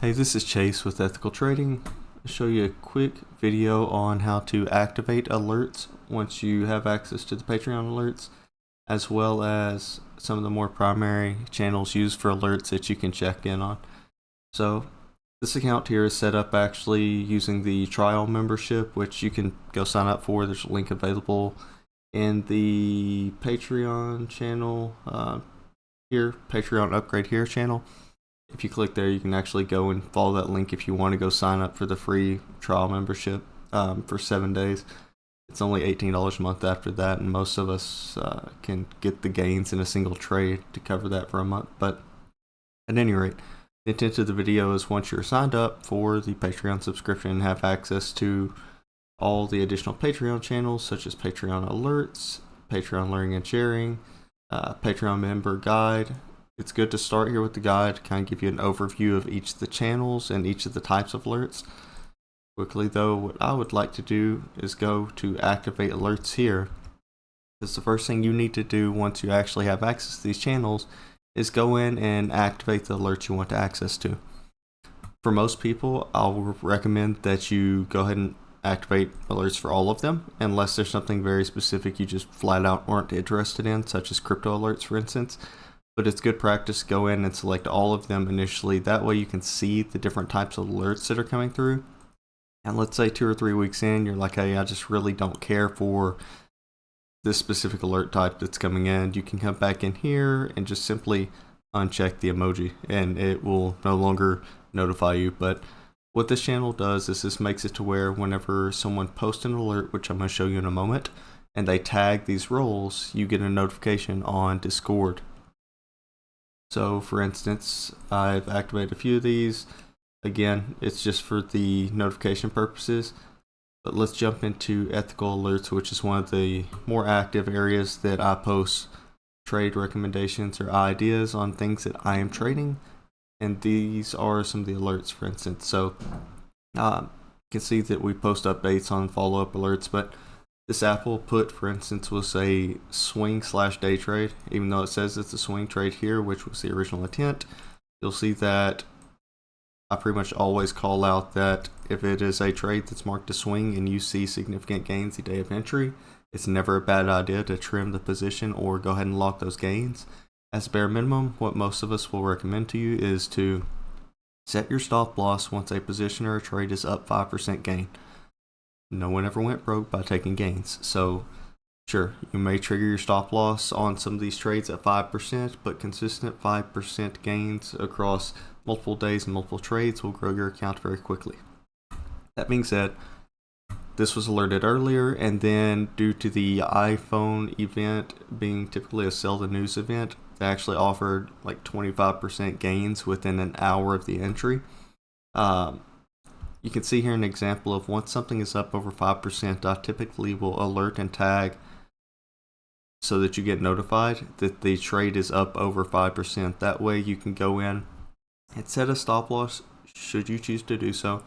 Hey, this is Chase with Ethical Trading. I'll show you a quick video on how to activate alerts once you have access to the Patreon alerts, as well as some of the more primary channels used for alerts that you can check in on. So this account here is set up actually using the trial membership, which you can go sign up for. There's a link available in the Patreon channel here, Patreon upgrade here channel. If you click there, you can actually go and follow that link if you want to go sign up for the free trial membership for 7 days. It's only $18 a month after that, and most of us can get the gains in a single trade to cover that for a month. But at any rate, the intent of the video is once you're signed up for the Patreon subscription and have access to all the additional Patreon channels such as Patreon alerts, Patreon learning and sharing, Patreon member guide. It's good to start here with the guide, kind of give you an overview of each of the channels and each of the types of alerts. Quickly though, what I would like to do is go to activate alerts here. Because the first thing you need to do once you actually have access to these channels is go in and activate the alerts you want to access to. For most people, I'll recommend that you go ahead and activate alerts for all of them, unless there's something very specific you just flat out aren't interested in, such as crypto alerts for instance. But it's good practice to go in and select all of them initially. That way you can see the different types of alerts that are coming through. And let's say 2 or 3 weeks in, you're like, hey, I just really don't care for this specific alert type that's coming in. You can come back in here and just simply uncheck the emoji and it will no longer notify you. But what this channel does is this makes it to where whenever someone posts an alert, which I'm going to show you in a moment, and they tag these roles, you get a notification on Discord. So for instance, I've activated a few of these. Again, it's just for the notification purposes. But let's jump into ethical alerts, which is one of the more active areas that I post trade recommendations or ideas on things that I am trading. And these are some of the alerts, for instance. So you can see that we post updates on follow-up alerts, but this Apple put, for instance, was a swing/day trade, even though it says it's a swing trade here, which was the original intent. You'll see that I pretty much always call out that if it is a trade that's marked a swing and you see significant gains the day of entry, it's never a bad idea to trim the position or go ahead and lock those gains. As bare minimum, what most of us will recommend to you is to set your stop loss once a position or a trade is up 5% gain. No one ever went broke by taking gains. So sure, you may trigger your stop loss on some of these trades at 5%, but consistent 5% gains across multiple days and multiple trades will grow your account very quickly. That being said, this was alerted earlier, and then due to the iPhone event being typically a sell the news event, they actually offered like 25% gains within an hour of the entry. You can see here an example of once something is up over 5%, I typically will alert and tag so that you get notified that the trade is up over 5%. That way you can go in and set a stop loss should you choose to do so.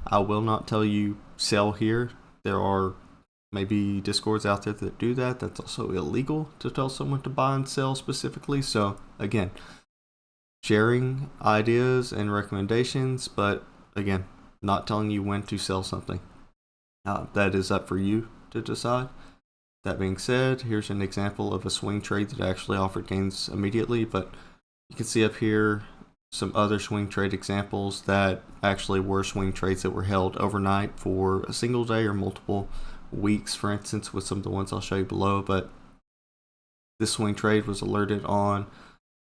I will not tell you sell here. There are maybe Discords out there that do that. That's also illegal to tell someone to buy and sell specifically. So again, sharing ideas and recommendations, but again, not telling you when to sell something. That is up for you to decide. That being said, here's an example of a swing trade that actually offered gains immediately, but you can see up here some other swing trade examples that actually were swing trades that were held overnight for a single day or multiple weeks, for instance, with some of the ones I'll show you below. But this swing trade was alerted on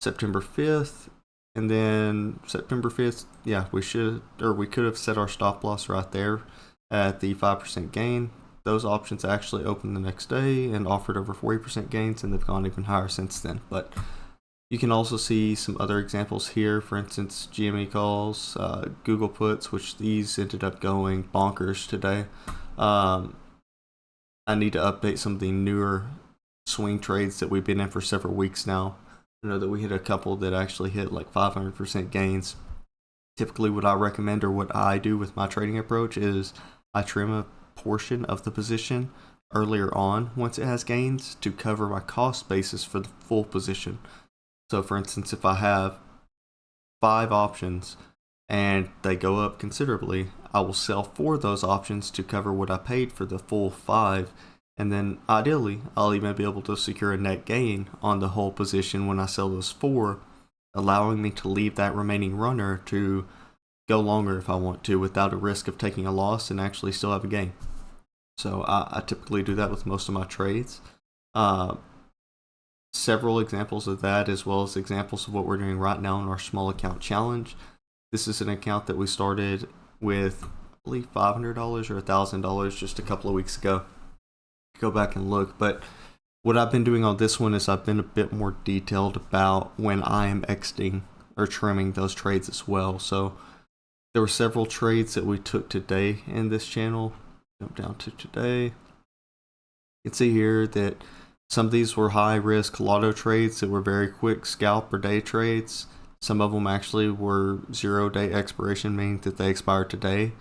September 5th. And then September 5th, yeah, we could have set our stop loss right there at the 5% gain. Those options actually opened the next day and offered over 40% gains, and they've gone even higher since then. But you can also see some other examples here. For instance, GME calls, Google puts, which these ended up going bonkers today. I need to update some of the newer swing trades that we've been in for several weeks now. I know that we hit a couple that actually hit like 500% gains. Typically what I recommend or what I do with my trading approach is I trim a portion of the position earlier on once it has gains to cover my cost basis for the full position. So for instance, if I have 5 options and they go up considerably, I will sell 4 of those options to cover what I paid for the full 5, and then ideally I'll even be able to secure a net gain on the whole position when I sell those 4, allowing me to leave that remaining runner to go longer if I want to without a risk of taking a loss and actually still have a gain. So I typically do that with most of my trades. Several examples of that, as well as examples of what we're doing right now in our small account challenge. This is an account that we started with, I believe, $500 or $1,000 just a couple of weeks ago. Go back and look. But what I've been doing on this one is I've been a bit more detailed about when I am exiting or trimming those trades as well. So there were several trades that we took today in this channel. Jump down to today. You can see here that some of these were high risk lotto trades that were very quick scalp or day trades. Some of them actually were 0-day expiration, meaning that they expired today.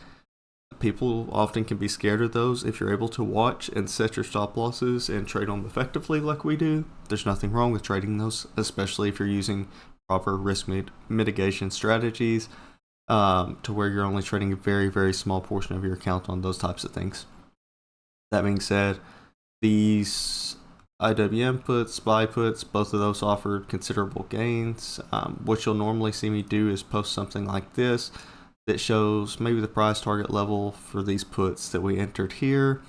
People often can be scared of those. If you're able to watch and set your stop losses and trade them effectively like we do, there's nothing wrong with trading those, especially if you're using proper risk mitigation strategies to where you're only trading a very, very small portion of your account on those types of things. That being said, these IWM puts, SPY puts, both of those offered considerable gains. What you'll normally see me do is post something like this that shows maybe the price target level for these puts that we entered here,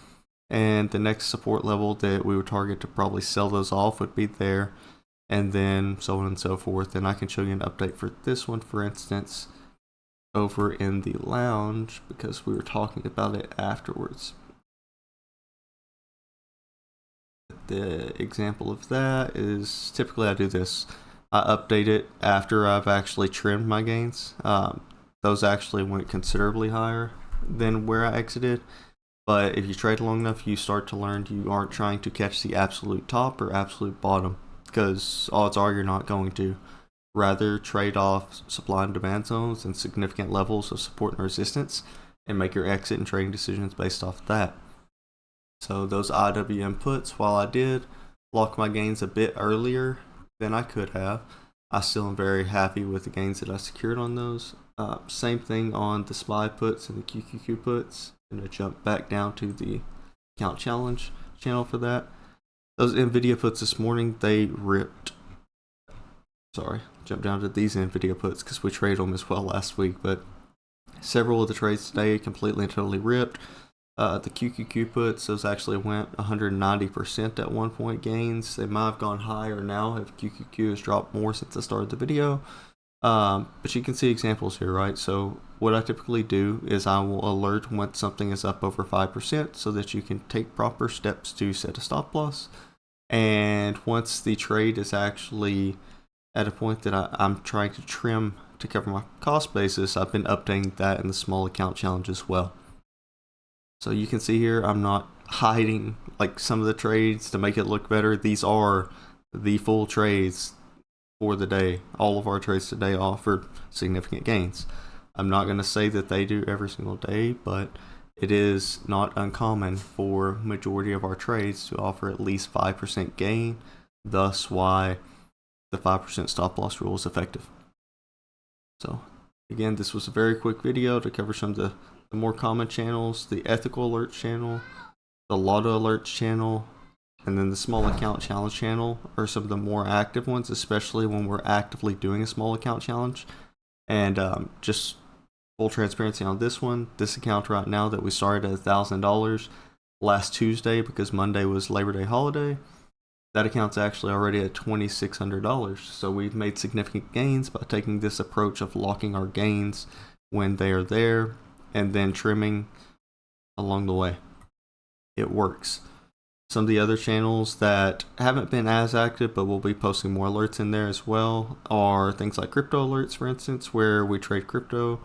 and the next support level that we would target to probably sell those off would be there, and then so on and so forth. And I can show you an update for this one, for instance, over in the lounge, because we were talking about it afterwards. The example of that is typically I do this. I update it after I've actually trimmed my gains. Those actually went considerably higher than where I exited. But if you trade long enough, you start to learn you aren't trying to catch the absolute top or absolute bottom, because odds are you're not going to. Rather, trade off supply and demand zones and significant levels of support and resistance and make your exit and trading decisions based off that. So those IWM puts, while I did lock my gains a bit earlier than I could have, I still am very happy with the gains that I secured on those. Same thing on the SPY puts and the QQQ puts. I'm going to jump back down to the account challenge channel for that. Those NVIDIA puts this morning, they ripped. Sorry, jump down to these NVIDIA puts because we traded them as well last week. But several of the trades today completely and totally ripped. The QQQ puts, those actually went 190% at one point gains. They might have gone higher now if QQQ has dropped more since I started the video. But you can see examples here, right? So what I typically do is I will alert once something is up over 5% so that you can take proper steps to set a stop loss. And once the trade is actually at a point that I'm trying to trim to cover my cost basis, I've been updating that in the small account challenge as well. So you can see here, I'm not hiding like some of the trades to make it look better. These are the full trades for the day. All of our trades today offered significant gains. I'm not going to say that they do every single day, but it is not uncommon for majority of our trades to offer at least 5% gain. Thus why the 5% stop loss rule is effective. So again, this was a very quick video to cover some of the more common channels: the ethical alerts channel, the lotto alerts channel, and then the small account challenge channel are some of the more active ones, especially when we're actively doing a small account challenge. And just full transparency on this one, this account right now that we started at $1,000 last Tuesday because Monday was Labor Day holiday, that account's actually already at $2,600. So we've made significant gains by taking this approach of locking our gains when they are there and then trimming along the way. It works. Some of the other channels that haven't been as active but we'll be posting more alerts in there as well are things like crypto alerts, for instance, where we trade crypto.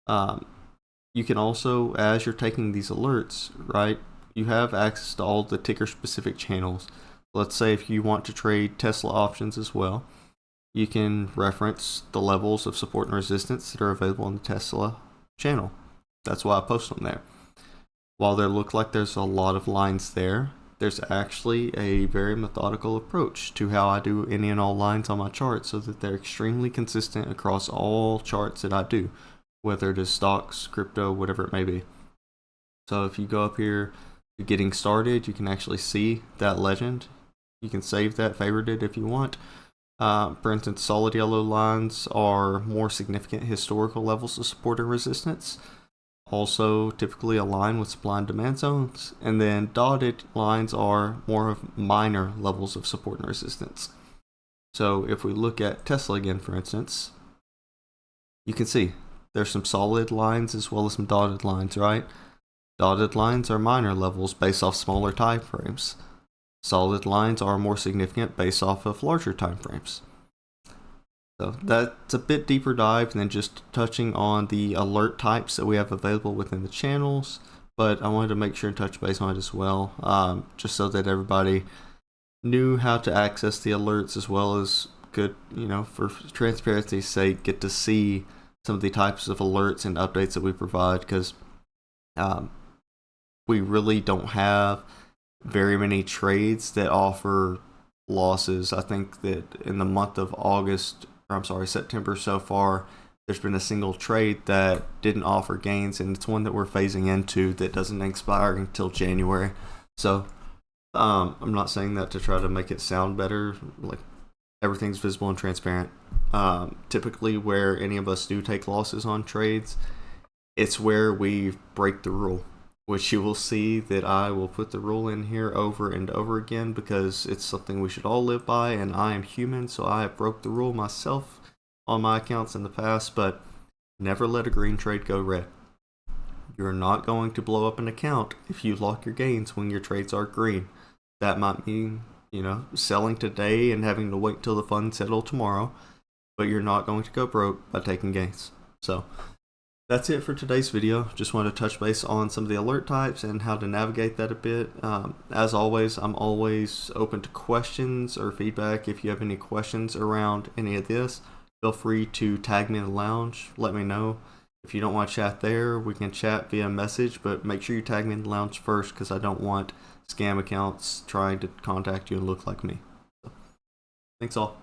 You can also, as you're taking these alerts, right, you have access to all the ticker specific channels. Let's say if you want to trade Tesla options as well, you can reference the levels of support and resistance that are available on the Tesla channel. That's why I post them there. While there look like there's a lot of lines there, there's actually a very methodical approach to how I do any and all lines on my chart so that they're extremely consistent across all charts that I do. whether it is stocks, crypto, whatever it may be. So if you go up here to getting started, you can actually see that legend. You can save that, favorite it if you want. For instance, solid yellow lines are more significant historical levels of support and resistance, also typically align with supply and demand zones, and then dotted lines are more of minor levels of support and resistance. So if we look at Tesla again, for instance, you can see there's some solid lines as well as some dotted lines, right? Dotted lines are minor levels based off smaller time frames. Solid lines are more significant based off of larger time frames. So that's a bit deeper dive than just touching on the alert types that we have available within the channels, but I wanted to make sure and touch base on it as well, just so that everybody knew how to access the alerts, as well as could, for transparency's sake, get to see some of the types of alerts and updates that we provide, because we really don't have very many trades that offer losses. I think that in the month of September so far, there's been a single trade that didn't offer gains, and it's one that we're phasing into that doesn't expire until January. So I'm not saying that to try to make it sound better, like everything's visible and transparent. Typically where any of us do take losses on trades, it's where we break the rule, which you will see that I will put the rule in here over and over again, because it's something we should all live by, and I am human, so I have broke the rule myself on my accounts in the past. But never let a green trade go red. You're not going to blow up an account if you lock your gains when your trades are green. That might mean, selling today and having to wait till the funds settle tomorrow, but you're not going to go broke by taking gains. So that's it for today's video. Just wanted to touch base on some of the alert types and how to navigate that a bit. As always, I'm always open to questions or feedback. If you have any questions around any of this, feel free to tag me in the lounge. Let me know. If you don't want to chat there, we can chat via message, but make sure you tag me in the lounge first, because I don't want scam accounts trying to contact you and look like me. So, thanks all.